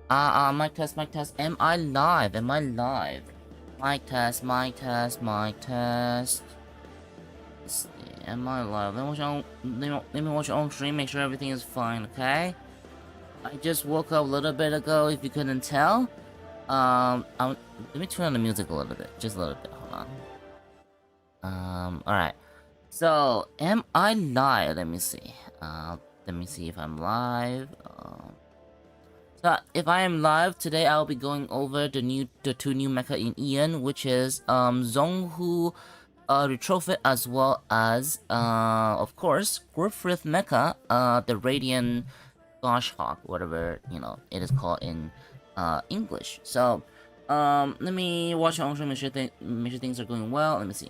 Mic test, mic test. Am I live? Am I live? Mic test, mic test, mic test. Let's see. Am I live? Let me watch your own stream, make sure everything is fine, okay? I just woke up a little bit ago, if you couldn't tell. Let me turn on the music a little bit. Just a little bit, hold on. Alright. So, am I live? Let me see. Let me see if I'm live. So if I am live today, I'll be going over the two new mecha in Ian, which is Zonghu Retrofit, as well as of course Griffith mecha, the Radiant Goshawk, whatever it is called in English. So let me watch on make sure things are going well. Let me see.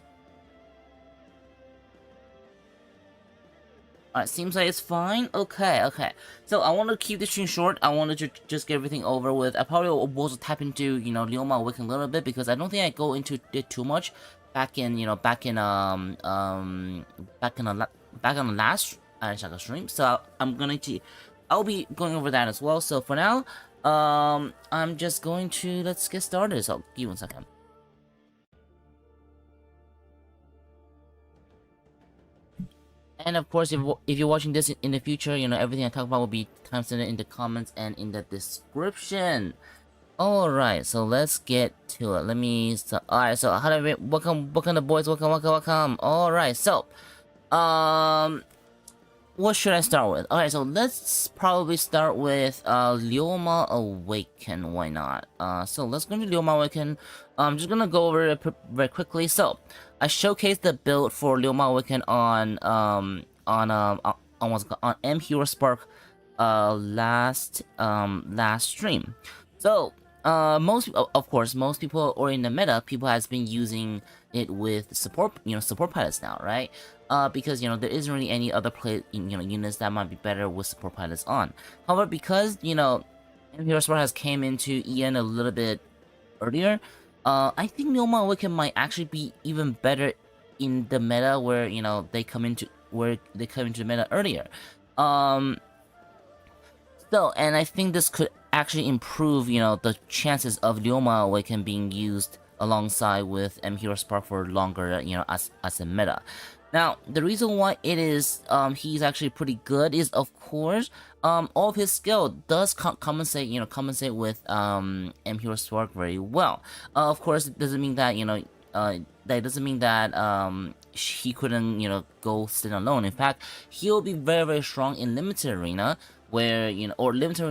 Alright, seems like it's fine. Okay. So I want to keep the stream short. I wanted to just get everything over with. I probably will also tap into, Leoma awaken a little bit, because I don't think I go into it too much back in the last Saga stream. So I'll be going over that as well. So for now, I'm just going to, let's get started. So give me 1 second. And of course, if you're watching this in the future, everything I talk about will be timestamped in the comments and in the description. Alright, so let's get to it. Alright, so how do we welcome the boys, welcome. Alright, so what should I start with? Alright, so let's probably start with Leoma Awaken, why not? So let's go to Leoma Awaken. I'm just gonna go over it very quickly. So I showcased the build for Leoma Awaken on M Hero Spark last stream. So most people, or in the meta, people has been using it with support pilots now, right? Because there isn't really any other units that might be better with support pilots on. However, because M Hero Spark has came into EN a little bit earlier, I think Leoma Awaken might actually be even better in the meta where they come into the meta earlier. So, and I think this could actually improve the chances of Leoma Awaken being used alongside with M Hero Spark for longer as a meta. Now, the reason why it is he's actually pretty good is, of course, all of his skill does compensate with M Hero Spark very well. Of course, it doesn't mean that that doesn't mean that he couldn't go stand alone. In fact, he'll be very strong in limited arena, where limited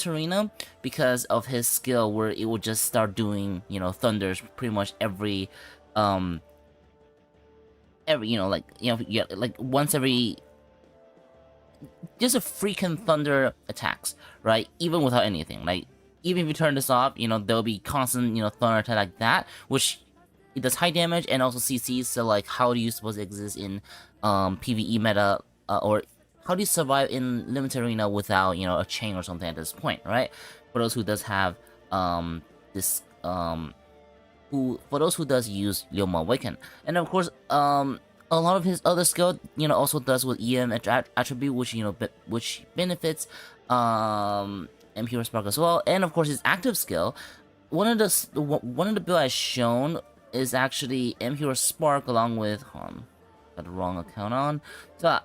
arena, because of his skill, where it will just start doing thunders pretty much every once every, just a freaking thunder attacks, right? Even without anything, like even if you turn this off, there'll be constant thunder attack like that, which it does high damage and also CC. So like, how do you suppose to exist in PvE meta, or how do you survive in limited arena without a chain or something at this point, right? For those who does have this for those who does use Leoma Awaken. And of course, a lot of his other skill, also does with EM attribute, which benefits M Hero Spark as well. And of course, his active skill, one of the build I've shown is actually M Hero Spark along with got the wrong account on. So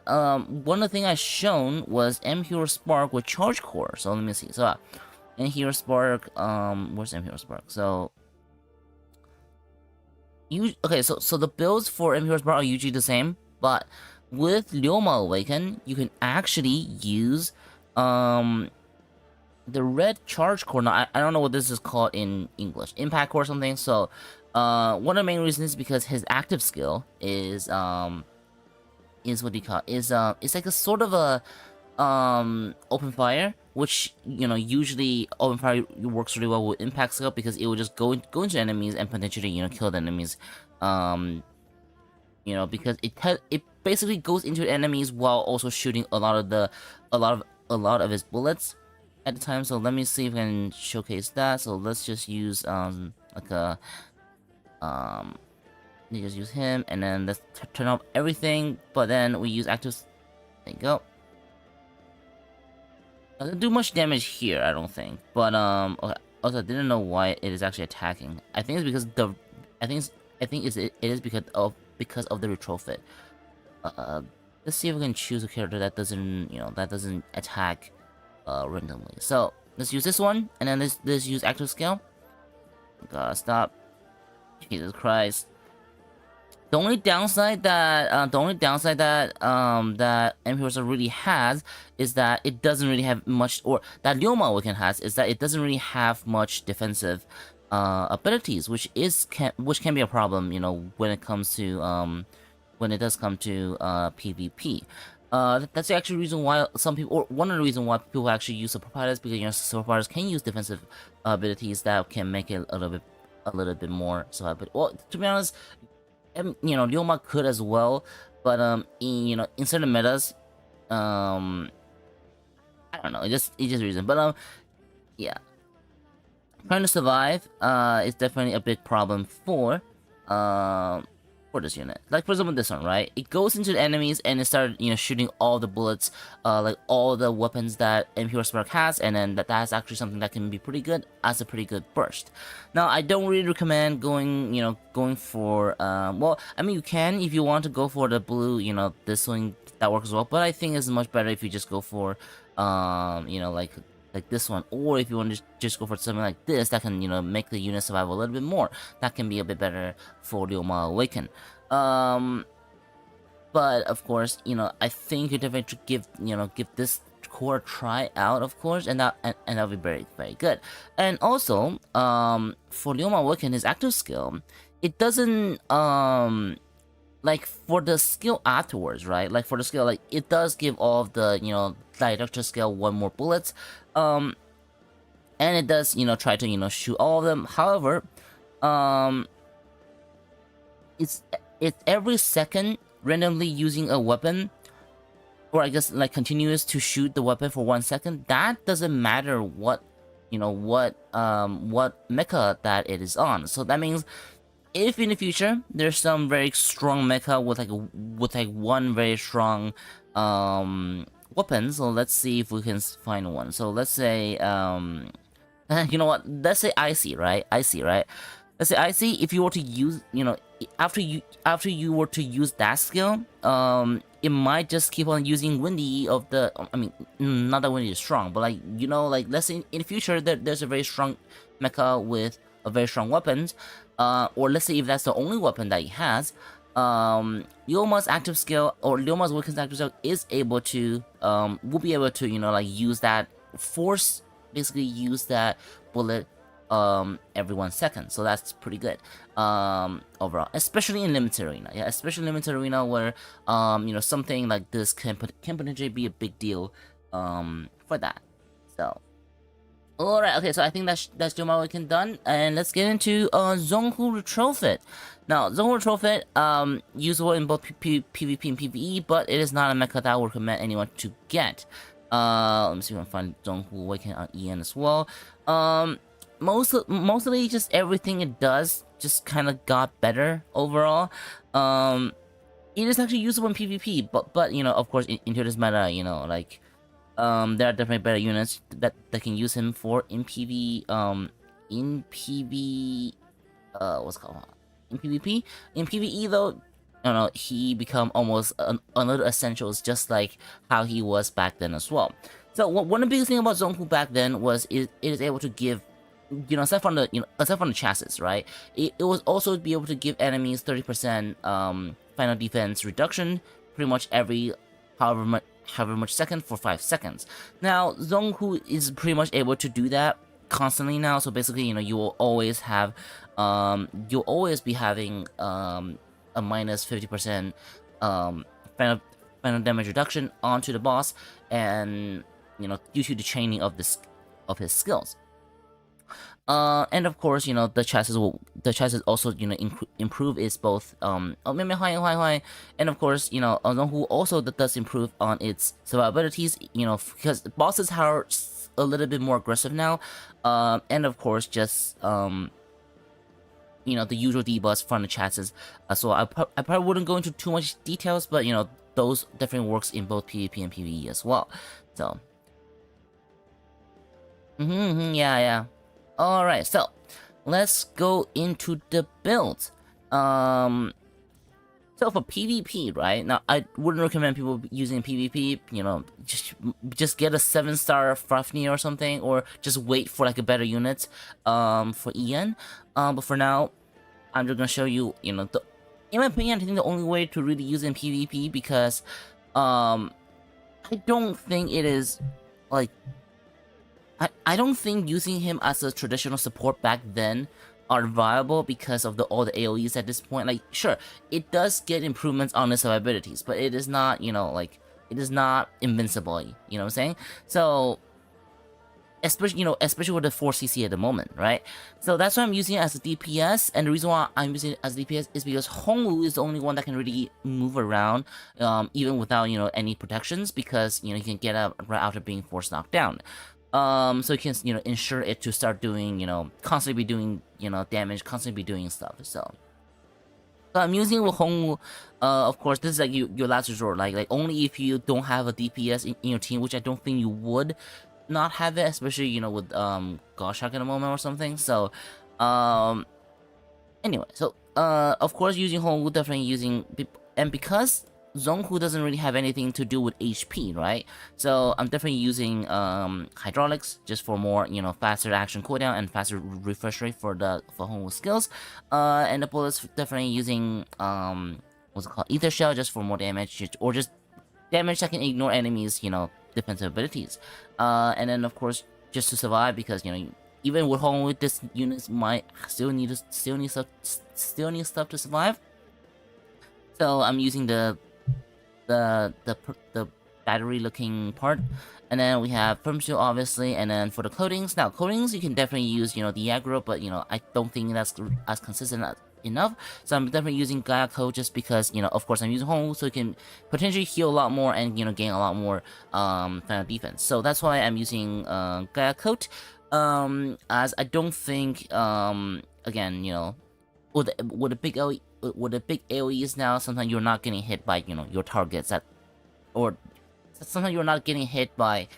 one of the things I shown was M Hero Spark with Charge Core. So let me see. So M Hero Spark, where's M Hero Spark? So so the builds for M Hero Spark are usually the same, but with Leoma Awaken, you can actually use the red Charge Core. Now, I don't know what this is called in English, Impact Core or something. So one of the main reasons is because his active skill is what do you call it? It's like a sort of a open fire, which usually open fire works really well with impact skill, because it will just go into enemies and potentially kill the enemies, because it basically goes into enemies while also shooting a lot of his bullets at the time. So let me see if I can showcase that. So let's just use you just use him, and then let's turn off everything, but then we use active. There you go. Doesn't do much damage here, I don't think. But okay. Also, I didn't know why it is actually attacking. I think it's because the, I think it is because of the retrofit. Let's see if we can choose a character that doesn't, that doesn't attack, randomly. So let's use this one, and then let's use active skill. Gotta stop. Jesus Christ. The only downside that that MP really has is that it doesn't really have much, or that Leoma awaken has is that it doesn't really have much defensive abilities, which can be a problem, when it comes to when it does come to PvP. That's the actual reason why some people, or one of the reasons why people actually use super fighters, because super fighters can use defensive abilities that can make it a little bit more. So, but well, to be honest, Leoma could as well, but in certain metas, I don't know, it just reason. But yeah, trying to survive is definitely a big problem for this unit. Like for example, this one, right? It goes into the enemies and it started shooting all the bullets, like all the weapons that Impure Spark has, and then that's actually something that can be pretty good as a pretty good burst. Now I don't really recommend going for well, I mean, you can if you want to go for the blue, this one that works as well, but I think it's much better if you just go for like this one, or if you want to just go for something like this that can make the unit survive a little bit more, that can be a bit better for Leoma awaken. But of course, I think you definitely should give this core a try out, of course, and that'll be very, very good. And also for Leoma awaken, his active skill, it doesn't like for the skill afterwards, right? Like for the skill, like it does give all of the Director skill 1 more bullets, and it does try to shoot all of them. However, it's every second randomly using a weapon, or I guess like continuous to shoot the weapon for 1 second. That doesn't matter what what mecha that it is on. So that means if in the future there's some very strong mecha with like one very strong weapon, so let's see if we can find one. So let's say you know what? Let's say Icy, right? Icy, right? Let's say Icy. If you were to use, after you were to use that skill, it might just keep on using Windy of the. I mean, not that Windy is strong, but like like let's say in the future there's a very strong mecha with a very strong weapons, or let's say if that's the only weapon that he has, Leoma's active skill or Leoma's awaken's active skill is able to will be able to like use that force, basically use that bullet every 1 second. So that's pretty good overall, especially in limited arena. Yeah, especially in limited arena where something like this can potentially be a big deal for that. So alright, okay, so I think that's Leoma awaken done, and let's get into Zonghu retrofit. Now, Zonghu retrofit, usable in both PvP and PvE, but it is not a mecha that I would recommend anyone to get. Let me see if I can find Zonghu awaken on EN as well. Mostly just everything it does just kind of got better overall. It is actually usable in PvP, but of course into this meta, like there are definitely better units that can use him for in PvP. What's it called? In PvP. In PvE though, he become almost another essentials, just like how he was back then as well. So one of the biggest thing about Zonghu back then was it is able to give, aside from the chassis, right? It was also be able to give enemies 30% final defense reduction, pretty much every however much second for 5 seconds. Now Zonghu is pretty much able to do that constantly now. So basically, you will always have you'll always be having a minus 50% final damage reduction onto the boss, and due to the chaining of his skills. And of course, the chassis also improve is both and of course, Zonghu also does improve on its survivabilities, because bosses are a little bit more aggressive now, and of course just the usual debuffs from the chassis. So I probably wouldn't go into too much details, but those definitely works in both PvP and PvE as well. So Yeah, yeah. Alright, so let's go into the build. So for PvP, right? Now, I wouldn't recommend people using PvP, you know, just get a 7-star Fafnir or something, or just wait for like a better unit, for EN. But for now, I'm just gonna show you, you know, in my opinion, I think the only way to really use it in PvP, because, I don't think it is, like, I don't think using him as a traditional support back then are viable because of all the AoEs at this point. Like, sure, it does get improvements on his abilities, but it is not, you know, like, it is not invincible, you know what I'm saying? So, especially, you know, especially with the 4cc at the moment, right? So that's why I'm using it as a DPS, and the reason why I'm using it as a DPS is because Zonghu is the only one that can really move around, even without, you know, any protections, because, you know, you can get up right after being force knocked down. So you can, you know, ensure it to start doing, you know, constantly be doing, you know, damage, constantly be doing stuff. So I'm using with Zonghu. Of course, this is like your last resort. Like only if you don't have a DPS in your team, which I don't think you would not have it, especially, you know, with Goshawk in a moment or something. So anyway, so of course, using Zonghu, definitely using, and because Zonghu doesn't really have anything to do with HP, right? So I'm definitely using hydraulics just for more, you know, faster action cooldown and faster refresh rate for Zonghu skills. And the bullets, definitely using what's it called, ether shell, just for more damage, or just damage that can ignore enemies, you know, defensive abilities. And then of course, just to survive, because, you know, even with Zonghu, this unit might still need stuff to survive. So I'm using the battery looking part, and then we have firm shield, obviously, and then for the coatings, now coatings you can definitely use, you know, the aggro, but, you know, I don't think that's as consistent enough, so I'm definitely using Gaia coat, just because, you know, of course I'm using home, so it can potentially heal a lot more and, you know, gain a lot more final defense. So that's why I'm using Gaia coat, as I don't think, again, you know, with a big AoE, with a big AoEs now, sometimes you're not getting hit by, you know, your targets or sometimes you're not getting hit by,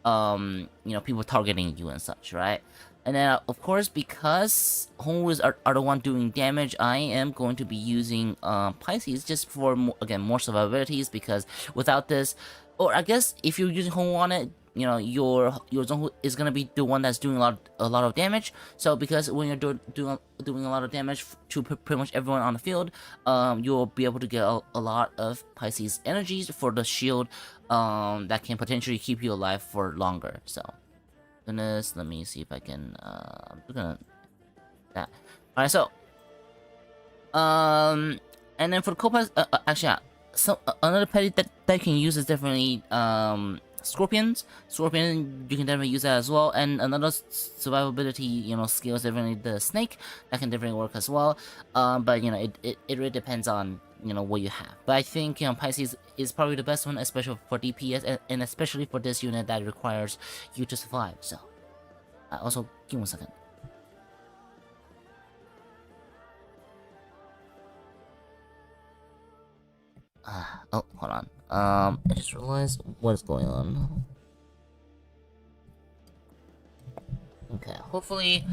you know, people targeting you and such, right? And then, of course, because Zonghu are the one doing damage, I am going to be using Pisces just for, again, more survivabilities, because without this, or I guess if you're using Zonghu on it, you know, your Zonghu is gonna be the one that's doing a lot of damage. So because when you're doing a lot of damage to pretty much everyone on the field, you'll be able to get a lot of Pisces energies for the shield, that can potentially keep you alive for longer. So, goodness, let me see if I can. I'm just gonna that. All right, so and then for the co-pilots, actually, yeah, so another petty that you can use is definitely Scorpion, you can definitely use that as well. And another survivability, you know, skill is definitely the snake. That can definitely work as well. But, you know, it really depends on, you know, what you have. But I think, you know, Pisces is probably the best one, especially for DPS, and especially for this unit that requires you to survive. So, also, give me 1 second. Oh, hold on. I just realized what is going on. Okay, hopefully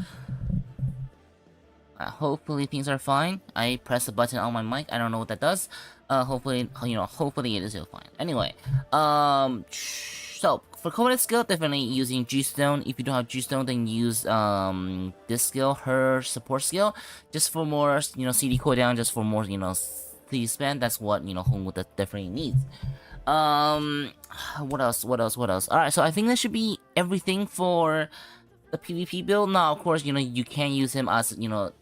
things are fine. I pressed a button on my mic. I don't know what that does. Hopefully, you know, hopefully it is still fine. Anyway, so for covenant skill, definitely using G-Stone. If you don't have G-Stone, then use this skill, her support skill, just for more, you know, CD cooldown, just for more, you know, CD spend. That's what, you know, Zonghu definitely needs. What else? Alright, so I think that should be everything for the PvP build. Now, of course, you know, you can use him as, you know,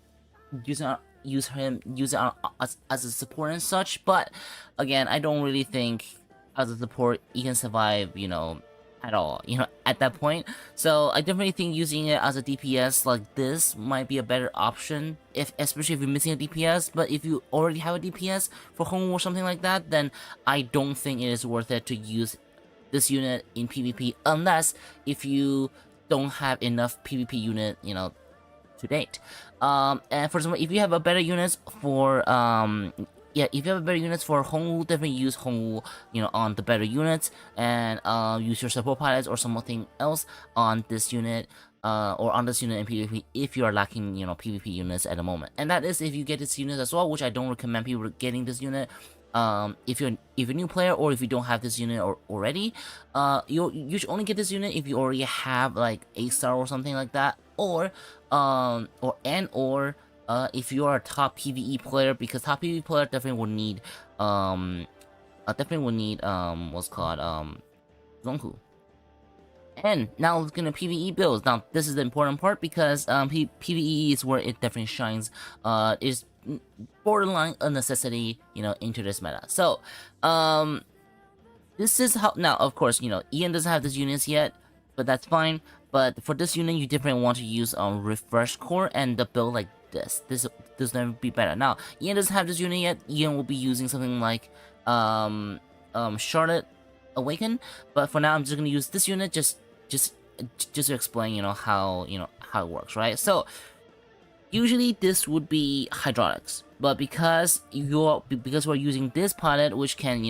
use it as a support and such, but again, I don't really think as a support you can survive, you know, at all, you know, at that point. So I definitely think using it as a DPS like this might be a better option, especially if you're missing a DPS. But if you already have a DPS for home or something like that, then I don't think it is worth it to use this unit in PvP, unless if you don't have enough PvP unit, you know, to date. And for example, if you have a better unit for yeah, if you have better units for Zonghu, definitely use Zonghu, on the better units, and use your support pilots or something else on this unit, or on this unit in PvP if you are lacking, PvP units at the moment. And that is if you get this unit as well, which I don't recommend people getting this unit. If you're a new player, or if you don't have this unit already, you should only get this unit if you already have like a star or something like that, or if you are a top PvE player, because top PvE player definitely will need what's called Zonghu. And now looking at PvE builds. Now this is the important part, because PvE is where it definitely shines. Is borderline a necessity, into this meta. So this is how. Now of course, Ian doesn't have this units yet, but that's fine. But for this unit, you definitely want to use refresh core and the build like this. This never be better. Now Ian doesn't have this unit yet. Ian will be using something like Charlotte Awaken. But for now, I'm just gonna use this unit just to explain, how it works, right? So usually this would be hydraulics, but because we're using this pilot, which can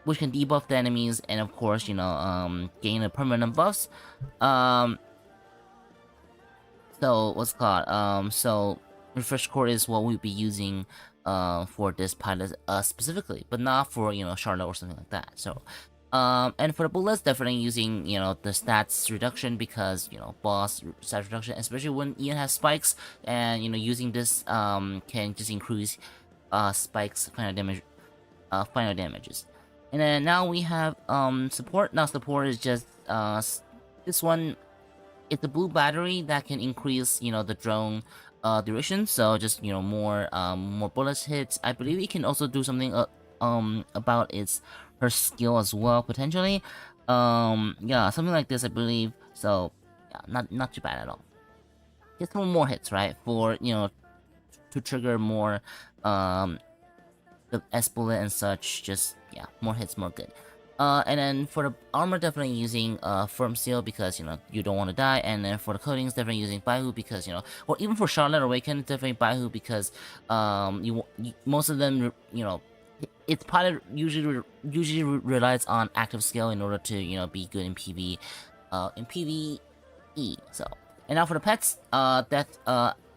which can debuff the enemies, and of course gain a permanent buffs. So what's it called? So refresh core is what we'll be using for this pilot specifically, but not for Charlotte or something like that. So and for the bullets, definitely using the stats reduction, because boss stats reduction, especially when Ian has spikes, and using this can just increase spikes final damages. And then now we have support. Now support is just this one. It's a blue battery that can increase the drone duration, so just more bullets hits. I believe it can also do something about her skill as well, potentially. Yeah, something like this, I believe. So yeah, not too bad at all. Just some more hits, right? For to trigger more the S bullet and such. Just yeah, more hits, more good. And then for the armor, definitely using firm seal, because you don't want to die. And then for the coatings, definitely using Baihu, because or even for Charlotte Awaken, definitely Baihu, because most of them its pilot usually relies on active skill in order to be good in PvE. So, and now for the pets, I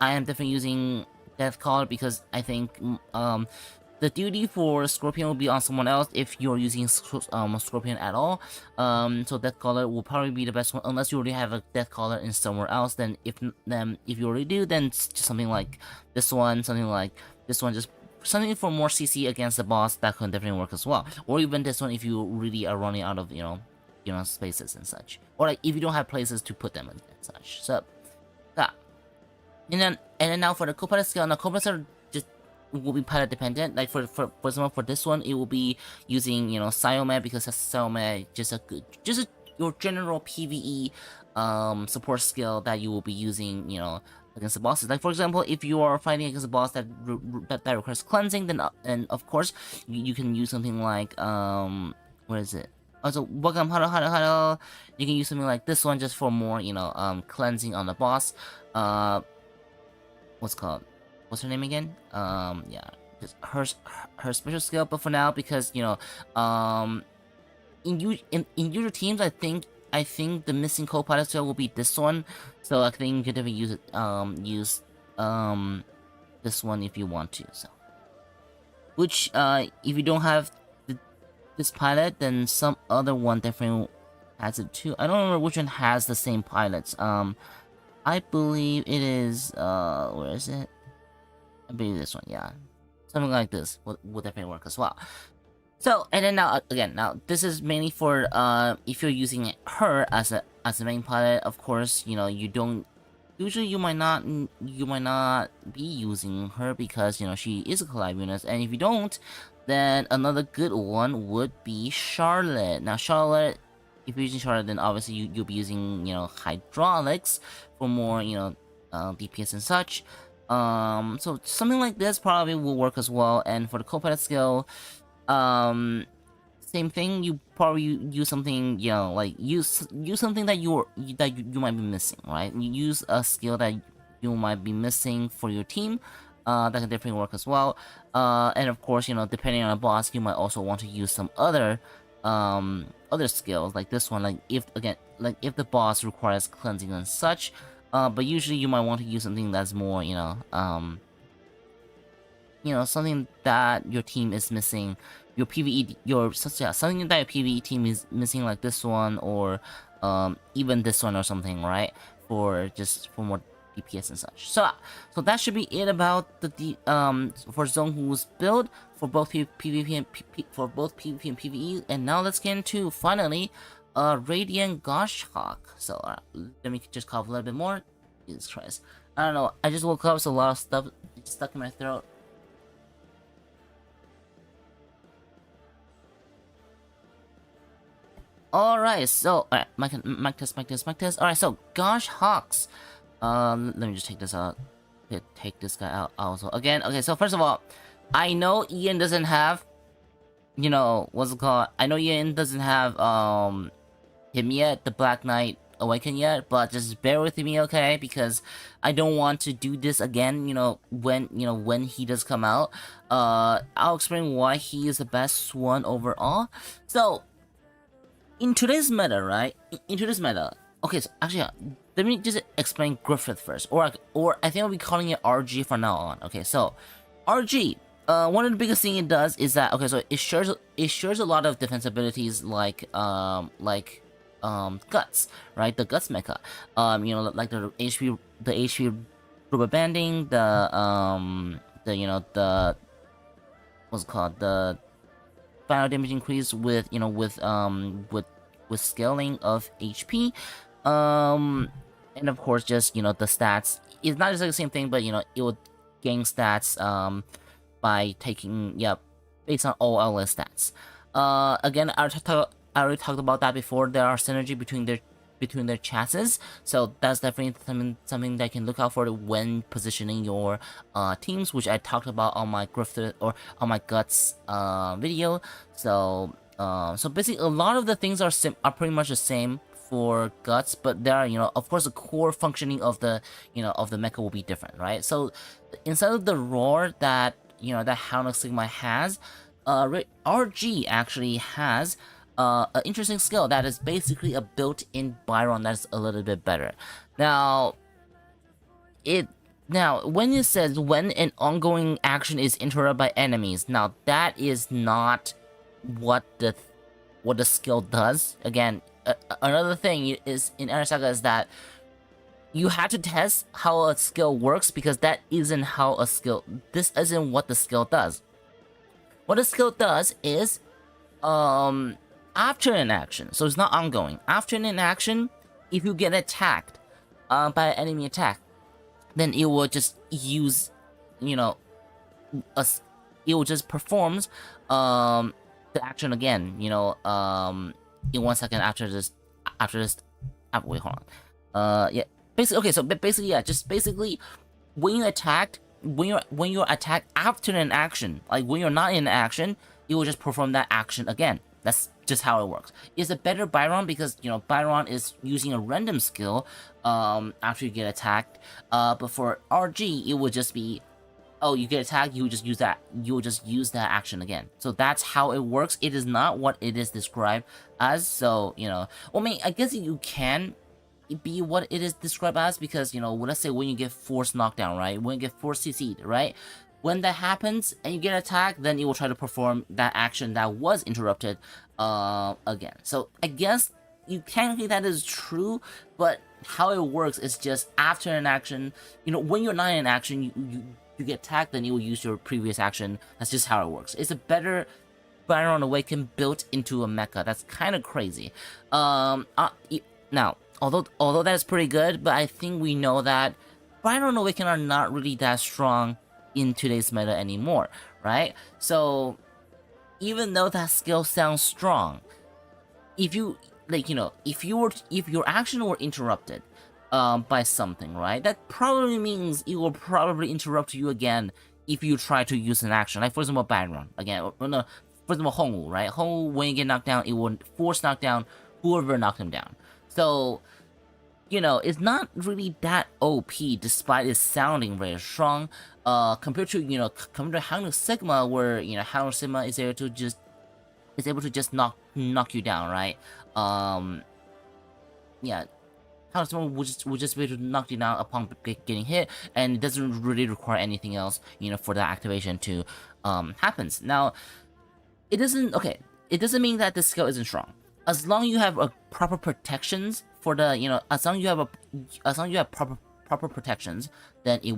am definitely using Death Caller, because I think the duty for Scorpion will be on someone else if you're using Scorpion at all. So Death Caller will probably be the best one, unless you already have a Death Caller in somewhere else. Then if you already do, then it's just something like this one, just something for more CC against the boss. That could definitely work as well. Or even this one if you really are running out of spaces and such, or like if you don't have places to put them in and such. So yeah. And then now for the co-pilot skill. Now co-pilots are just will be pilot dependent. Like for example, for this one, it will be using Siomad, because Siomad just your general PvE support skill that you will be using against the bosses. Like for example, if you are fighting against a boss that requires cleansing, then and of course you can use something like what is it? Also, welcome, hello. You can use something like this one just for more cleansing on the boss. What's her name again? Yeah, just her special skill. But for now, because in user teams, I think the missing co-pilot skill will be this one. So I think you can definitely use this one if you want to. So, which if you don't have this pilot, then some other one definitely has it too. I don't remember which one has the same pilots. I believe it is where is it? I believe this one, yeah. Something like this will definitely work as well. So, and then now again, this is mainly for if you're using her as a main pilot. Of course, you don't usually you might not be using her, because she is a collab unit. And if you don't, then another good one would be Charlotte. Now Charlotte, if you're using Charlotte, then obviously you'll be using hydraulics for more DPS and such. So something like this probably will work as well. And for the co-pilot skill, same thing. You probably use something like use something that you might be missing, right? You use a skill that you might be missing for your team. That can definitely work as well. And of course, you know, depending on a boss, you might also want to use some other skills like this one. Like if the boss requires cleansing and such. But usually you might want to use something that's more, something that your team is missing. Your PVE, something that your PVE team is missing, like this one, or even this one or something, right? For more DPS and such. So that should be it about for Zonghu's build for both PvP and PvP and PvE. And now let's get into finally Radiant Goshawk. So let me just cough a little bit more. Jesus Christ, I don't know. I just woke up, so a lot of stuff stuck in my throat. Alright, so mic test. Alright, so Goshawks. Let me just take this out. Take this guy out also. Again, okay, so first of all, I know Ian doesn't have, what's it called? I know Ian doesn't have him yet, the Black Knight Awaken yet, but just bear with me, okay? Because I don't want to do this again, when he does come out. I'll explain why he is the best one overall. So in today's meta, right? Okay, so actually, let me just explain Griffith first, or I think I'll be calling it RG from now on. Okay, so RG, one of the biggest thing it does is that, okay, so it shares a lot of defense abilities like guts, right? The guts mecha, like the HP rubber banding, the what's it called, the final damage increase with scaling of HP, and of course just the stats. It's not exactly the same thing, but it would gain stats by taking based on all LS stats. Again, I already talked about that before. There are synergy between their chassis, so that's definitely something that you can look out for when positioning your teams, which I talked about on my Griffith or on my guts video. So basically a lot of the things are pretty much the same for guts, but there are, of course, the core functioning of the mecha will be different, right? So instead of the roar that that Hound of Sigma has, RG actually has an interesting skill that is basically a built-in Byron that's a little bit better. Now when it says when an ongoing action is interrupted by enemies, now that is not what the skill does. Again, another thing is in Saga is that you have to test how a skill works, because that isn't how a skill. This isn't what the skill does. What the skill does is, after an action, so it's not ongoing. After an action, if you get attacked by an enemy attack, then it will just use, it will just performs the action again. In 1 second after this. Wait, hold on. Yeah. Basically, okay. So basically, yeah. Just basically, when you're attacked after an action, like when you're not in action, it will just perform that action again. That's just how it works. It's a better Byron because Byron is using a random skill after you get attacked. But for RG, it would just be, oh, you get attacked, you would just use that. You will just use that action again. So that's how it works. It is not what it is described as. So well, I mean, I guess you can be what it is described as, because let's say when you get force knockdown, right? When you get force CC'd, right? When that happens and you get attacked, then it will try to perform that action that was interrupted again. So I guess you technically that is true, but how it works is just after an action, when you're not in action, you get attacked, then you will use your previous action. That's just how it works. It's a better Byron Awaken built into a mecha. That's kind of crazy. Now, although that's pretty good, but I think we know that Byron Awaken are not really that strong in today's meta anymore, right? So even though that skill sounds strong, if you if your action were interrupted by something, right, that probably means it will probably interrupt you again if you try to use an action. Like for example, Byron again, no, for example, Zonghu, right? Zonghu, when you get knocked down, it will force knock down whoever knocked him down. So it's not really that OP despite it sounding very strong. compared to compared to Hang Sigma, where Hang Sigma is able to just knock you down, right? Yeah, Hang Sigma would just be able to knock you down upon getting hit, and it doesn't really require anything else, for that activation to happens. Now, it doesn't mean that the skill isn't strong. As long as you have proper protections for the as long as you have proper protections, then it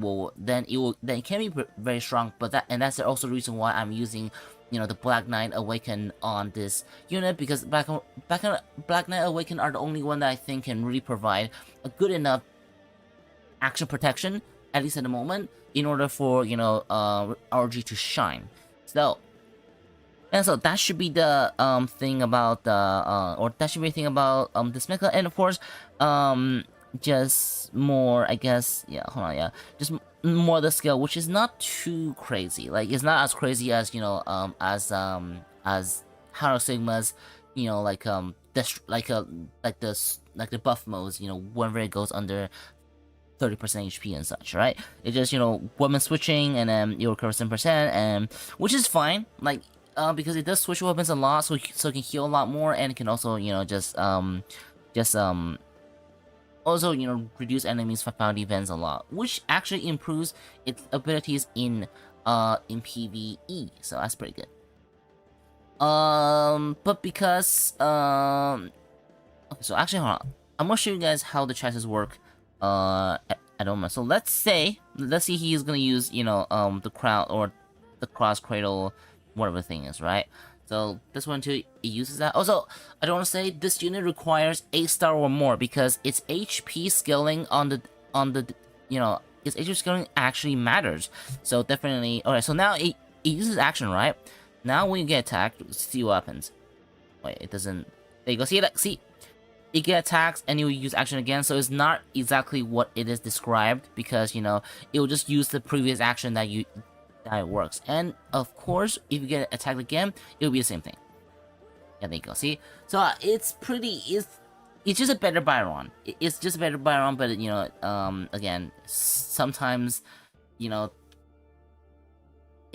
can be very strong. But that's also the reason why I'm using the Black Knight Awaken on this unit, because Black Knight Awaken are the only one that I think can really provide a good enough action protection, at least at the moment, in order for RG to shine. So that should be the thing about this mecha. And of course, just more, I guess, just more the skill, which is not too crazy. Like, it's not as crazy as as Haro Sigma's, like the buff modes, whenever it goes under 30% HP and such, right? It's just weapon switching, and then you recover 7%, and which is fine, like. Because it does switch weapons a lot, so it can heal a lot more, and it can also, also, reduce enemies' found events a lot, which actually improves its abilities in PvE. So that's pretty good. But because okay, so actually, hold on. I'm gonna show you guys how the chassis work. I don't know. So let's see he's gonna use the crown or the cross cradle, whatever the thing is, right? So this one too, it uses that. Also, I don't want to say this unit requires 8-star or more, because its HP scaling on the its HP scaling actually matters. So definitely. Alright, so now it uses action, right? Now when you get attacked, see what happens. Wait, it doesn't. There you go. See, it get attacked and you use action again. So it's not exactly what it is described, because it will just use the previous action that it works. And of course, if you get attacked again, it'll be the same thing. Yeah, there you go. See, so it's just a better Byron. It's just a better Byron, but again, sometimes it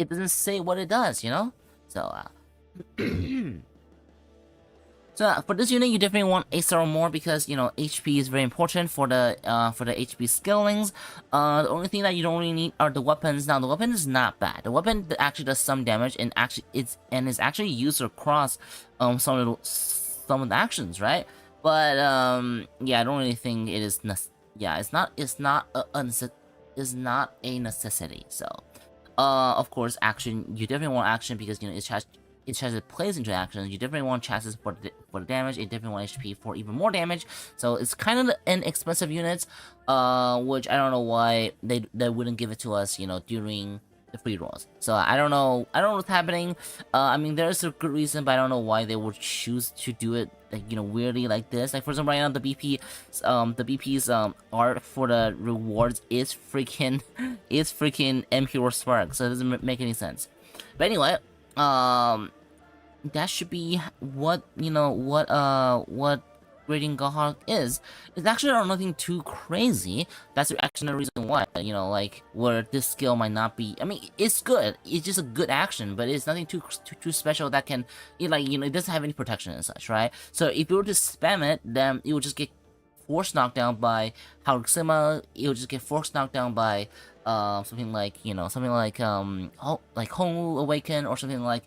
doesn't say what it does, So so for this unit, you definitely want 8-star or more, because HP is very important for the HP skillings. The only thing that you don't really need are the weapons. Now the weapon is not bad. The weapon actually does some damage, and is actually used across some of the actions, right? But yeah, I don't really think it is. It's not a necessity. So of course, action, you definitely want action, because it chassis plays into action. You definitely want chassis for the damage. It definitely want HP for even more damage. So it's kind of an expensive unit, which I don't know why they wouldn't give it to us, during the free rolls. So I don't know what's happening. I mean, there's a good reason, but I don't know why they would choose to do it like weirdly like this. Like, for example, right now the BP's art for the rewards is freaking Impure Spark. So it doesn't make any sense. But anyway, that should be what grading Goshawk is. It's actually nothing too crazy. That's actually the reason why, like, where this skill might not be. I mean, it's good. It's just a good action, but it's nothing too special that can, it doesn't have any protection and such, right? So if you were to spam it, then it would just get force knockdown by Haruxima. It would just get force knockdown by something like Zonghu Awaken, or something like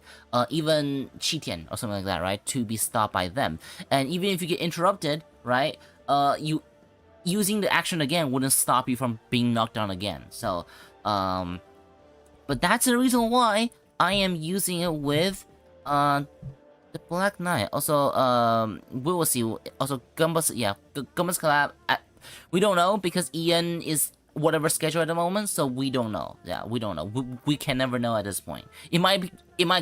even Qitian or something like that, right? To be stopped by them. And even if you get interrupted, right? You using the action again wouldn't stop you from being knocked down again. So but that's the reason why I am using it with the Black Knight. Also we will see. Also Gumba's collab, we don't know, because Ian is whatever schedule at the moment, so we don't know. Yeah, we don't know. We can never know at this point. It might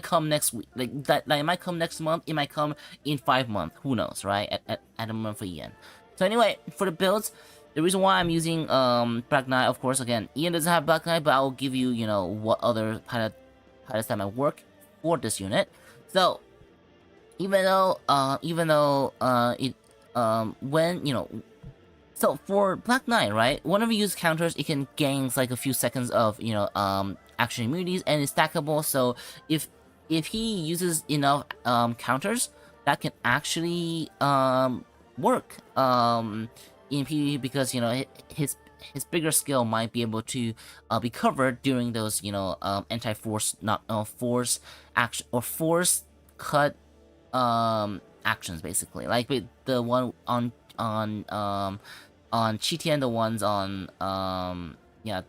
come next week, like that. Like, it might come next month. It might come in 5 months. Who knows, right? At the moment for Ian. So anyway, for the builds, the reason why I'm using Black Knight, of course, again, Ian doesn't have Black Knight, but I will give you what other pilots that might work for this unit. So even though it when So for Black Knight, right, whenever you use counters, it can gain like a few seconds of action immunities, and it's stackable. So if he uses enough counters, that can actually work in PvP, because his bigger skill might be able to be covered during those anti-force not force action or force cut actions, basically, like with the one on Chitian, the ones on the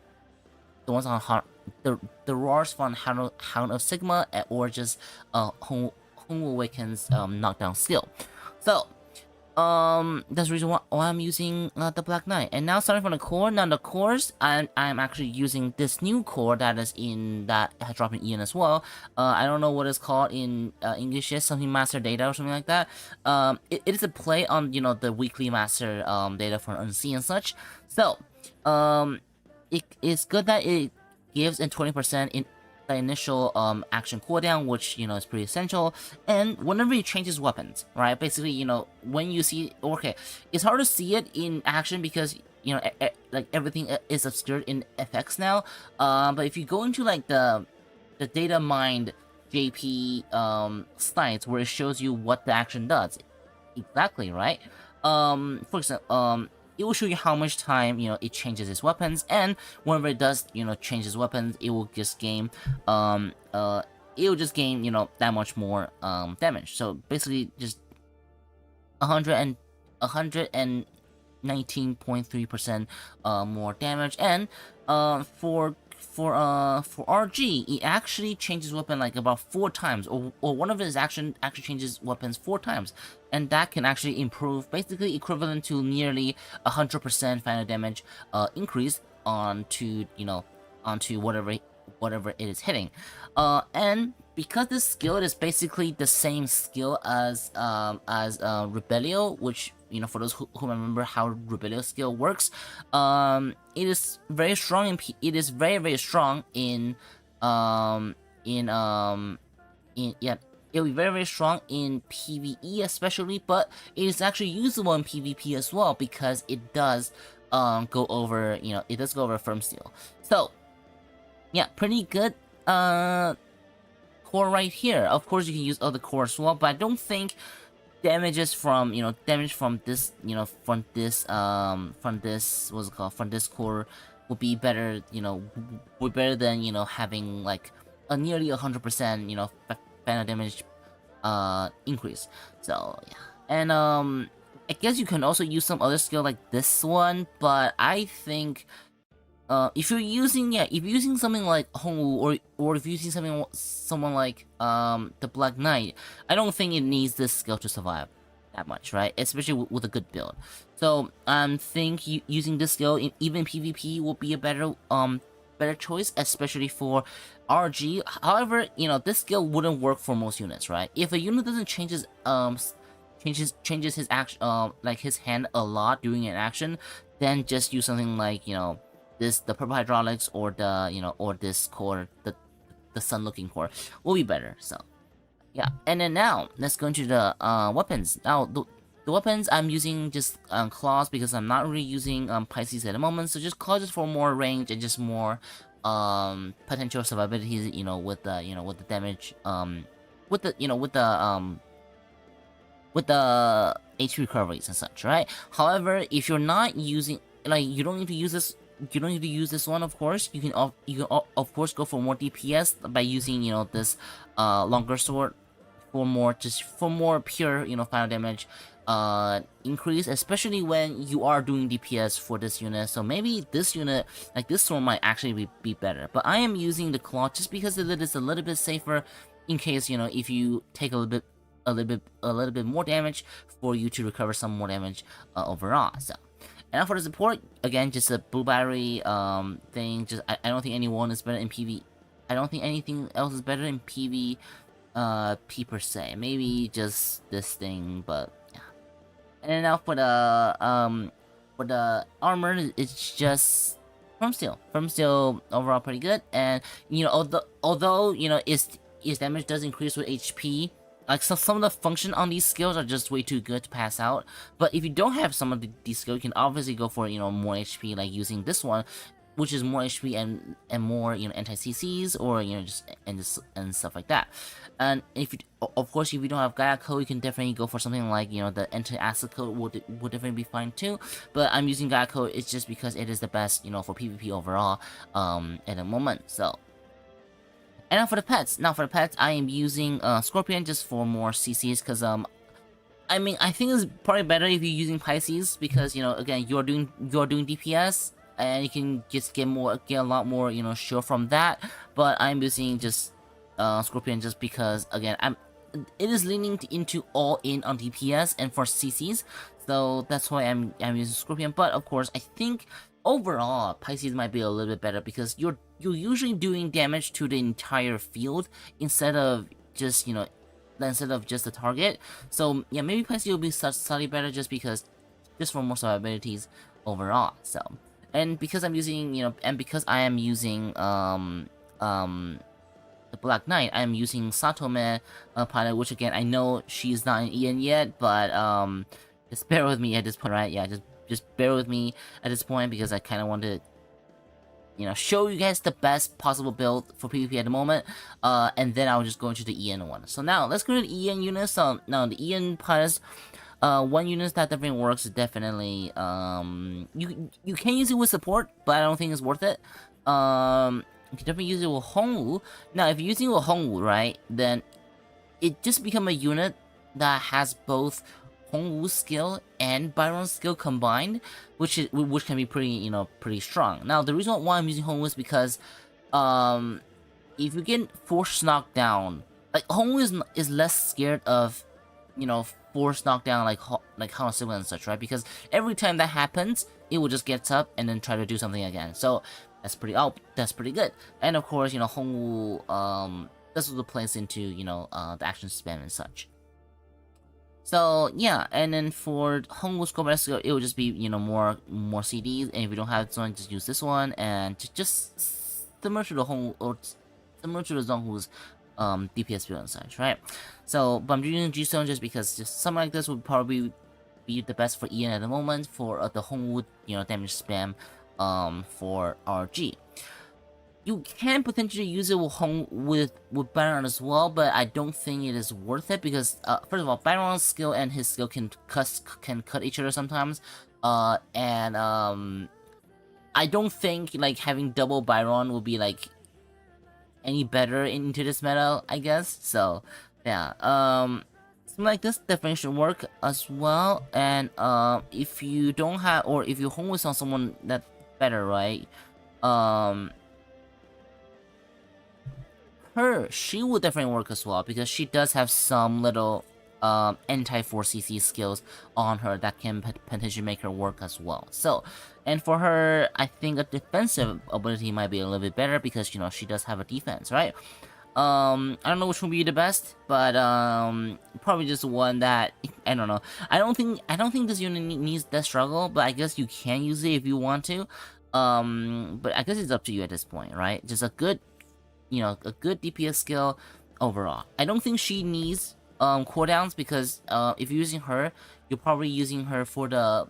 ones on the roars from Hound of Sigma, or just Hong Awaken's knockdown skill. So that's the reason why I'm using the Black Knight. And now, starting from the core, now the cores, I'm actually using this new core that is in that drop in Ian as well. I don't know what it's called in English yet, something Master Data or something like that. It is a play on the weekly Master data for Unseen and such. So it's good that it gives a 20% in the initial action cooldown, which is pretty essential. And whenever he changes weapons, right, basically when you see, okay, it's hard to see it in action because like everything is obscured in FX now, but if you go into like the data mined JP slides where it shows you what the action does exactly, right, for example, it will show you how much time it changes its weapons, and whenever it does change its weapons, it will just gain that much more damage. So basically just 119.3% more damage. And for RG, it actually changes weapon like about 4 times, or one of his action actually changes weapons 4 times, and that can actually improve, basically equivalent to nearly 100% final damage increase onto whatever it is hitting. And because this skill is basically the same skill as Rebellio, which for those who remember how Rebellio skill works, it is very strong in it is very strong in it'll be very strong in PvE especially, but it is actually usable in PvP as well, because it does go over firm steel. So yeah, pretty good core right here. Of course you can use other core as well, but I don't think damages from this from this core would be better, would better than having like a nearly 100% final damage increase. So yeah, and I guess you can also use some other skill like this one, but I think if you're using something like Zonghu, or if you're using someone like the Black Knight, I don't think it needs this skill to survive that much, right? Especially with a good build. So I think using this skill in even PvP will be a better choice, especially for RG. However, this skill wouldn't work for most units, right? If a unit doesn't changes his action, like his hand a lot during an action, then just use something like the purple hydraulics, or the or this core, the sun looking core will be better. So yeah, and then now let's go into the weapons. Now the weapons I'm using just claws, because I'm not really using Pisces at the moment. So just claws just for more range and just more potential survivability, with the damage, with the HP recoveries and such, right? However, if you're not using, like, you don't need to use this. You don't need to use this one, of course. You can of course go for more DPS by using this longer sword for more pure final damage increase, especially when you are doing DPS for this unit. So maybe this unit, like this sword, might actually be better. But I am using the claw just because it is a little bit safer, in case if you take a little bit more damage, for you to recover some more damage overall. So. And now for the support, again, just a blue battery thing. Just I don't think anyone is better in PV. I don't think anything else is better in PV P per se. Maybe just this thing, but yeah. And then now for the armor, it's just firm steel. Firm steel overall pretty good. And although its damage does increase with HP, Like some of the function on these skills are just way too good to pass out. But if you don't have some of these skills, you can obviously go for, you know, more HP, like using this one, which is more HP and more, you know, anti-CCs, or, you know, just stuff like that. And if you, of course, if you don't have Gaia code, you can definitely go for something like, you know, the anti-acid code would definitely be fine too. But I'm using Gaia code, it's just because it is the best, you know, for PvP overall at the moment. So. And now for the pets, I am using Scorpion just for more CCs, because I mean, I think it's probably better if you're using Pisces, because, you know, again, you're doing DPS, and you can just get a lot more, you know, sure from that. But I'm using just Scorpion just because, again, it is leaning into all in on DPS and for CCs, so that's why I'm using Scorpion. But of course, I think overall Pisces might be a little bit better, because you're usually doing damage to the entire field instead of just, you know, just the target. So yeah, maybe Pisces will be slightly better just for most of our abilities overall. So, and because I'm using, you know, and because I am using the Black Knight, I'm using Satome pilot, which again, I know she's not in EN yet, but just bear with me at this point, right? Yeah, just bear with me at this point, because I kind of want to, you know, show you guys the best possible build for PvP at the moment, and then I'll just go into the EN one. So now, let's go to the EN units. So now, the EN pilots, one unit that definitely works is definitely, you can use it with support, but I don't think it's worth it. You can definitely use it with Zonghu. Now, if you're using it with Zonghu, right, then it just become a unit that has both Zonghu's skill and Byron's skill combined, which can be pretty, you know, pretty strong. Now, the reason why I'm using Zonghu is because, if you get force knocked down, like Zonghu is less scared of, you know, force knockdown like Hanasigma and such, right? Because every time that happens, it will just get up and then try to do something again. So that's pretty good. And of course, you know, Zonghu this also plays into, you know, the action spam and such. So yeah, and then for Zonghu's combat skill, it will just be, you know, more CDs, and if you don't have this one, just use this one, and just similar to the Zonghu, or similar to the Zonghu's DPS build and such, right? So, but I'm using G-Stone just because just something like this would probably be the best for EN at the moment for the Zonghu, you know, damage spam for RG. You can potentially use it with Byron as well, but I don't think it is worth it, because first of all, Byron's skill and his skill can cut each other sometimes, and I don't think like having double Byron will be like any better into this meta, I guess. So yeah, something like this definitely should work as well. And if you don't have, or if you Zonghu on someone that's better, right, she will definitely work as well, because she does have some little anti-4cc skills on her that can potentially make her work as well. So, and for her, I think a defensive ability might be a little bit better, because, you know, she does have a defense, right? I don't know which one would be the best, but probably just one that, I don't know. I don't think this unit needs that struggle, but I guess you can use it if you want to. But I guess it's up to you at this point, right? Just a good, you know, a good DPS skill overall. I don't think she needs cooldowns, because if you're using her, you're probably using her for the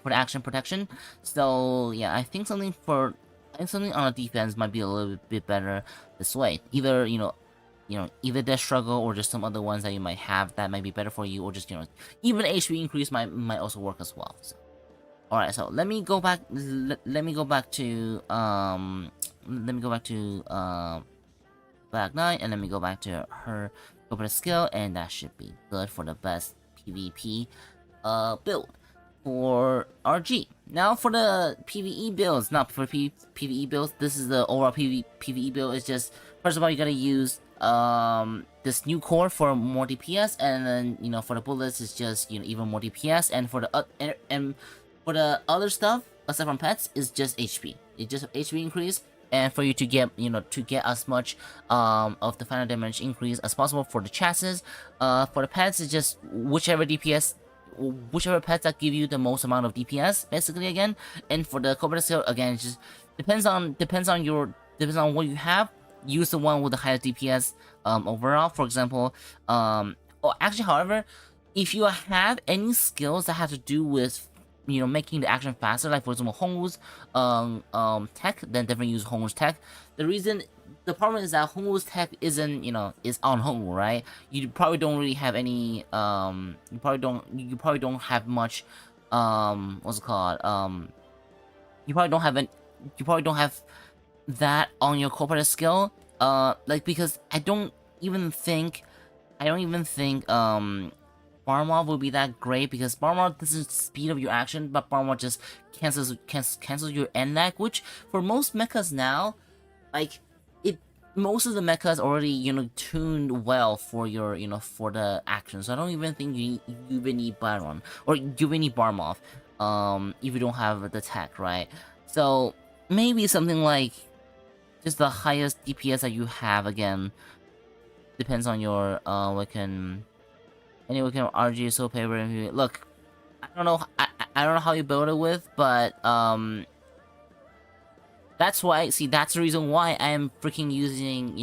action protection. So yeah, I think something on the defense might be a little bit better this way. Either either Death Struggle, or just some other ones that you might have that might be better for you, or just, you know, even HP increase might also work as well. So, all right, so let me go back. Let me go back to Black Knight, and let me go back to her corporate skill, and that should be good for the best PvP build for RG. Now for the PvE builds, not for PvE builds, this is the overall PvE build. It's just, first of all, you gotta use this new core for more DPS, and then, you know, for the bullets, it's just, you know, even more DPS, and for the other stuff aside from pets is just HP. It's just HP increase, and for you to get, you know, as much of the final damage increase as possible for the chassis. For the pets, it's just whichever pets that give you the most amount of DPS, basically, again. And for the corporate skill, again, it just depends on what you have. use the one with the highest DPS overall. For example, actually, however, if you have any skills that have to do with making the action faster, like for example Hongwu's tech, then definitely use Hongwu's tech. The problem is that Hongwu's tech isn't is on Hongwu, right? You probably don't really have any you probably don't have much what's it called you probably don't have that on your corporate skill, like, because I don't even think Barmov will be that great, because Barmov doesn't speed up your action, but Barmov just cancels your end lag, which for most mechas now, like, most of the mechas already tuned well for your for the action, so I don't even think you even need Byron, or you even need Barmov if you don't have the tech, right? So maybe something like just the highest DPS that you have, again, depends on your awaken. Any awaken RG is so paper. Look, I don't know how you build it with, but that's why. See, that's the reason why I am freaking using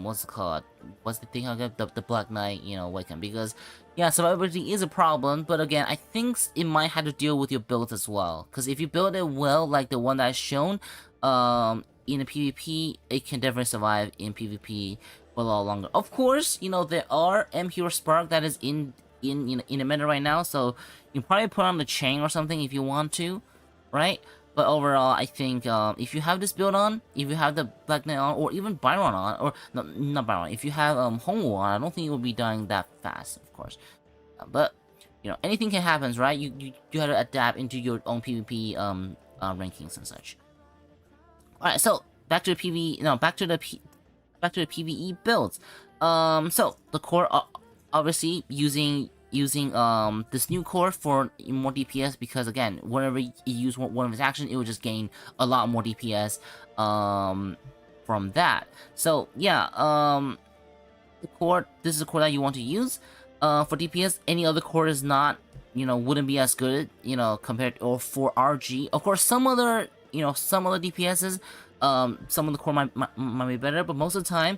what's it called? What's the thing I get? The Black Knight awaken, because yeah, survivability is a problem, but again, I think it might have to deal with your build as well. Because if you build it well, like the one that I've shown, in a PvP, it can definitely survive in PvP for a lot longer. Of course, there are M Hero Spark that is in the meta right now, so you can probably put on the chain or something if you want to, right? But overall, I think if you have this build on, if you have the Black Knight on, or even Byron on, or no, not Byron, if you have Hongwu on, I don't think it will be dying that fast, of course. But anything can happen, right? You have to adapt into your own PvP rankings and such. All right, so back to the PvE builds. So the core, obviously using this new core for more DPS, because again, whenever you use one of his actions, it will just gain a lot more DPS from that. So yeah, the core, this is the core that you want to use for DPS. Any other core is not wouldn't be as good compared, or for RG. Of course, some other DPSs, some of the core might be better, but most of the time,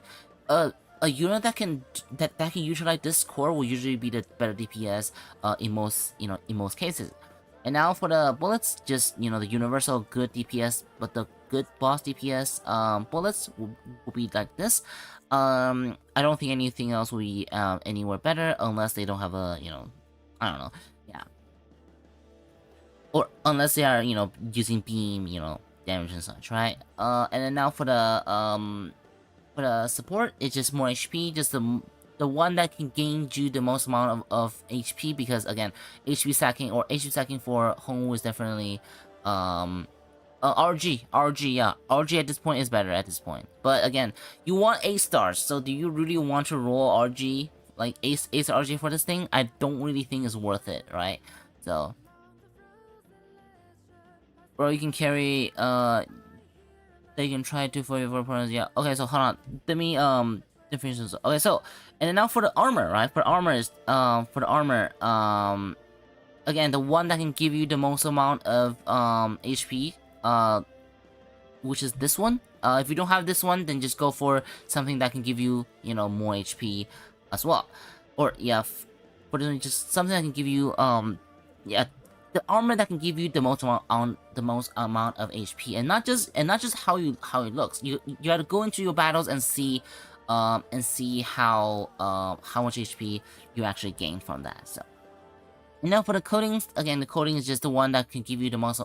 a unit that can utilize this core will usually be the better DPS in most cases. And now for the bullets, just the universal good DPS, but the good boss DPS bullets will be like this. I don't think anything else will be anywhere better, unless they don't have a I don't know, yeah, or unless they are using beam damage and such, right? And then now for the support, it's just more HP, just the one that can gain you the most amount of HP, because again, HP stacking for Hongwu is definitely RG, yeah, RG at this point is better at this point. But again, you want 8 stars, so do you really want to roll RG, like 8 RG for this thing? I don't really think it's worth it, right? So, or you can carry they can try to for your opponents. Yeah. Okay. So hold on. Let me definitions. Okay. So, and then now for the armor, right? For the armor, again, the one that can give you the most amount of HP, which is this one. If you don't have this one, then just go for something that can give you more HP as well. Or yeah, for just something that can give you yeah, the armor that can give you the most amount of HP, and not just how it looks. You got to go into your battles and see how much HP you actually gain from that. So, and now for the coatings, again, the coating is just the one that can give you the most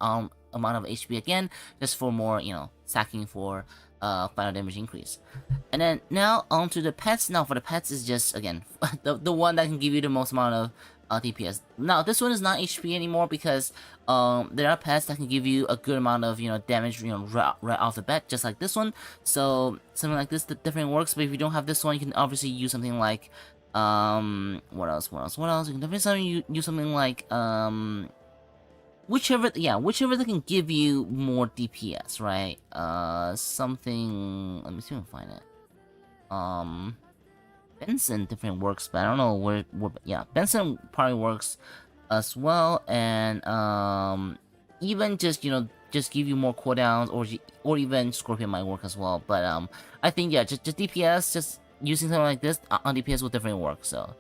amount of HP, again, just for more stacking for final damage increase. And then now onto the pets. Now for the pets is just again the one that can give you the most amount of DPS. Now this one is not HP anymore, because there are pets that can give you a good amount of damage right off the bat, just like this one. So something like this that definitely works. But if you don't have this one, you can obviously use something like what else? You can definitely use something like whichever that can give you more DPS, right? Something, let me see if I can find it. Benson definitely works, but I don't know where yeah, Benson probably works as well. And even just just give you more cooldowns, or even Scorpion might work as well. But I think yeah, just DPS, just using something like this on DPS will definitely work. So.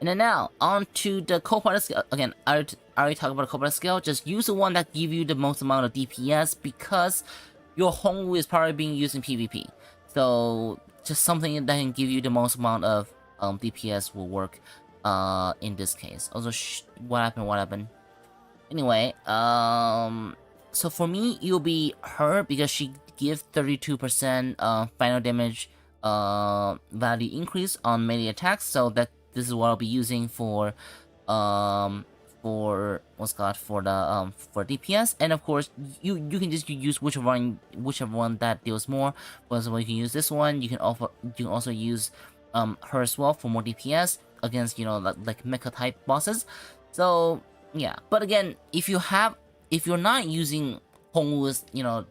And then now, on to the co-pilot skill. Again, I already talked about the co-pilot skill. Just use the one that give you the most amount of DPS, because your Zonghu is probably being used in PvP. So, just something that can give you the most amount of DPS will work in this case. Also, what happened? Anyway, so for me, it'll be her, because she gives 32% final damage value increase on melee attacks. So that this is what I'll be using for DPS. And of course, you can just use whichever one that deals more. For example, you can use this one. You can also use her as well for more DPS against, you know, like Mecha type bosses. So yeah, but again, if you're not using Zonghu's, you know,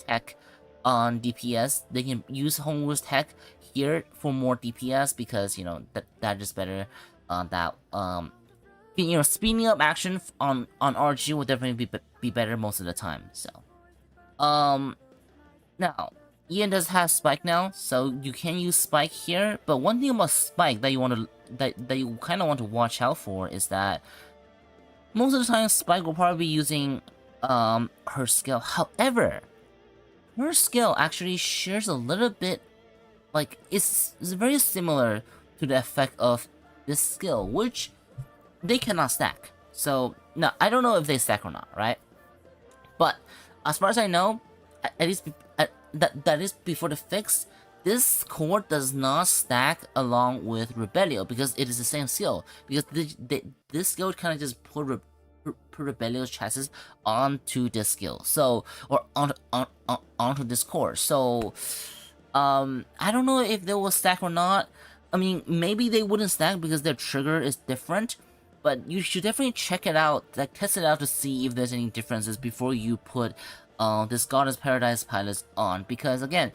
tech on DPS, they can use Zonghu's tech here for more DPS, because you know that is better. You know, speeding up action on RG will definitely be better most of the time. So now Ian does have Spike now, so you can use Spike here. But one thing about Spike that you kind of want to watch out for is that most of the time Spike will probably be using her skill. However, her skill actually shares a little bit, like it's very similar to the effect of this skill, which they cannot stack. So now I don't know if they stack or not, right? But as far as I know, at least that is before the fix, this core does not stack along with Rebellion, because it is the same skill. Because this skill kind of just put Rebellion's chassis onto this skill, so or onto this core. So I don't know if they will stack or not. I mean, maybe they wouldn't stack because their trigger is different, but you should definitely check it out, like test it out to see if there's any differences before you put this Goddess Paradise pilots on. Because again,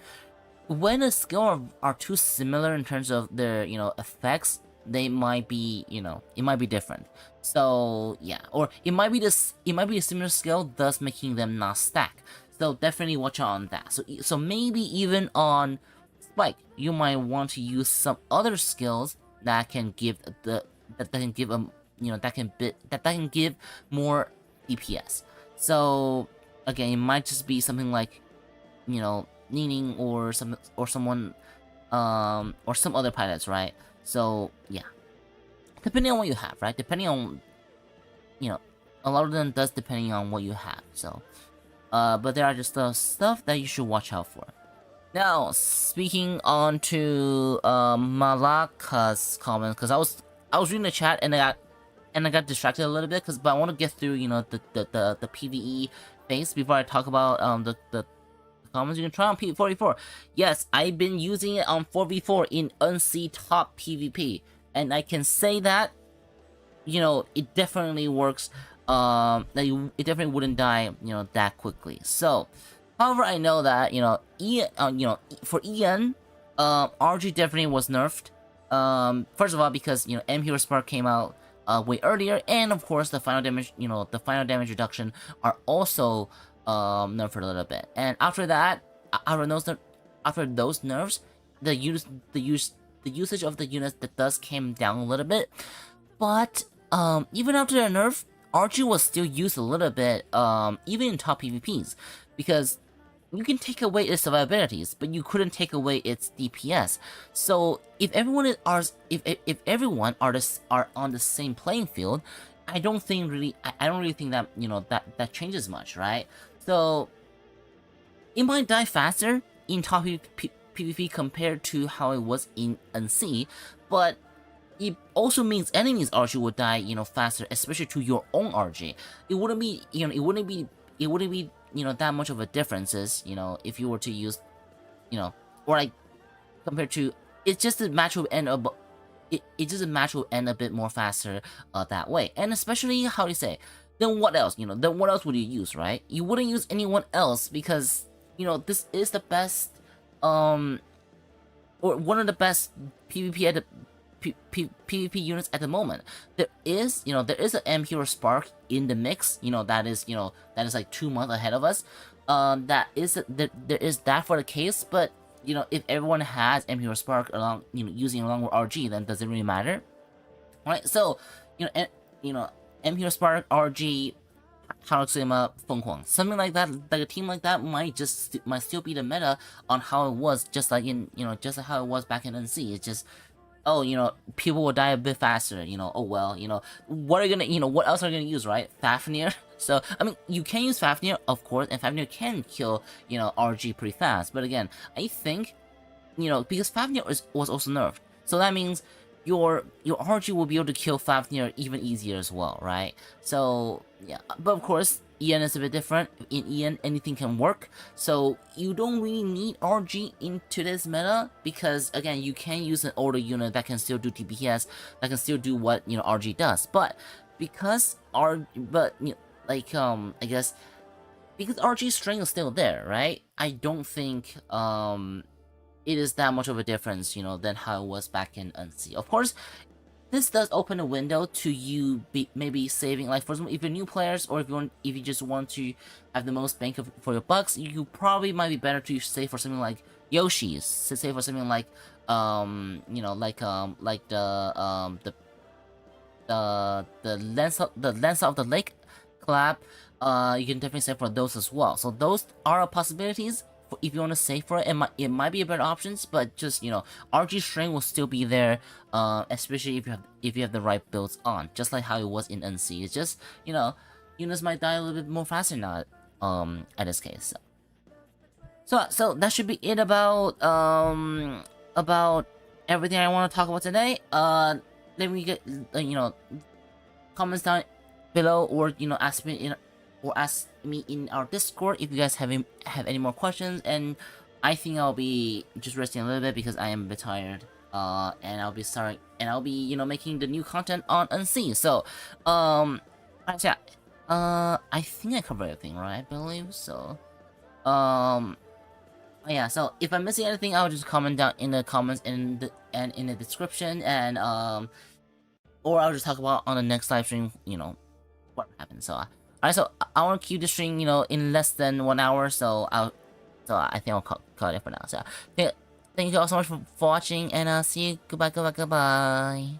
when a skill are too similar in terms of their, you know, effects, they might be, you know, it might be different. So yeah, or it might be a similar skill, thus making them not stack. So definitely watch out on that. So maybe even on Spike, you might want to use some other skills that can give that can give more DPS. So again, it might just be something like, you know, Nining or someone or some other pilots, right? So yeah, depending on what you have, right? Depending on, you know, a lot of them does depending on what you have. So but there are just stuff that you should watch out for. Now, speaking on to Malaka's comments, because I was reading the chat and I got distracted a little bit, but I want to get through, you know, the PvE phase before I talk about the comments. You can try on P44. Yes, I've been using it on 4v4 in NC top PvP, and I can say that, you know, it definitely works. It definitely wouldn't die, you know, that quickly. So, however, I know that, you know, for Ian, RG definitely was nerfed. First of all, because, you know, M Hero Spark came out way earlier, and of course the final damage, you know, the final damage reduction are also nerfed a little bit. And after that, after those nerfs, the usage of the units that does came down a little bit. But even after the nerf, RG was still used a little bit, even in top PvPs, because you can take away its survivabilities, but you couldn't take away its DPS. So if everyone if everyone are on the same playing field, I don't really think that, you know, that changes much, right? So it might die faster in top PvP compared to how it was in NC, but it also means enemies RG would die, you know, faster, especially to your own RG. It wouldn't be, you know, that much of a differences, you know, if you were to use, you know, or like compared to, it's just a match will end up, it's just a match will end a bit more faster that way. And especially, how do you say, then what else, you know, then what else would you use, right? You wouldn't use anyone else, because, you know, this is the best or one of the best PvP PvP units at the moment. There is an M Hero Spark in the mix. That is like 2 months ahead of us. There is that for the case, but if everyone has M Hero Spark using along with RG, then does it really matter? Right? So M Hero Spark, RG, Leoma, Fenghuang, something like that, like a team like that might still be the meta on how it was, just like how it was back in NC. It's just, people will die a bit faster. Oh well, what are you gonna, what else are you gonna use, right? Fafnir. So I mean, you can use Fafnir, of course, and Fafnir can kill RG pretty fast. But again, I think because Fafnir was also nerfed, so that means your RG will be able to kill Fafnir even easier as well, right? So yeah, but of course EN is a bit different. In EN, anything can work, so you don't really need RG into this meta, because again, you can use an older unit that can still do DPS, that can still do what RG does. But because I guess because RG's strength is still there, right? I don't think it is that much of a difference, than how it was back in NC. Of course, this does open a window to you maybe saving, like for example, if you're new players, or if you just want to have the most bang for your bucks, you probably might be better to save for something like Yoshi's, to save for something like the lens of the lake collab. You can definitely save for those as well. So those are possibilities. If you want to save for it, it might be a better options, but just RG strength will still be there, especially if you have the right builds on, just like how it was in NC. It's just units might die a little bit more faster now, at this case. So that should be it about everything I want to talk about today. Let me get comments down below, or ask me in our Discord if you guys have any more questions. And I think I'll be just resting a little bit because I am a bit tired, and I'll be making the new content on NC. So yeah, I think I covered everything, right? I believe so. Yeah, so if I'm missing anything, I'll just comment down in the comments and in the description, and or I'll just talk about on the next live stream, what happened. So alright, so I want to keep the stream, in less than 1 hour, so I think I'll cut it for now. So thank you all so much for watching, and see you. Goodbye.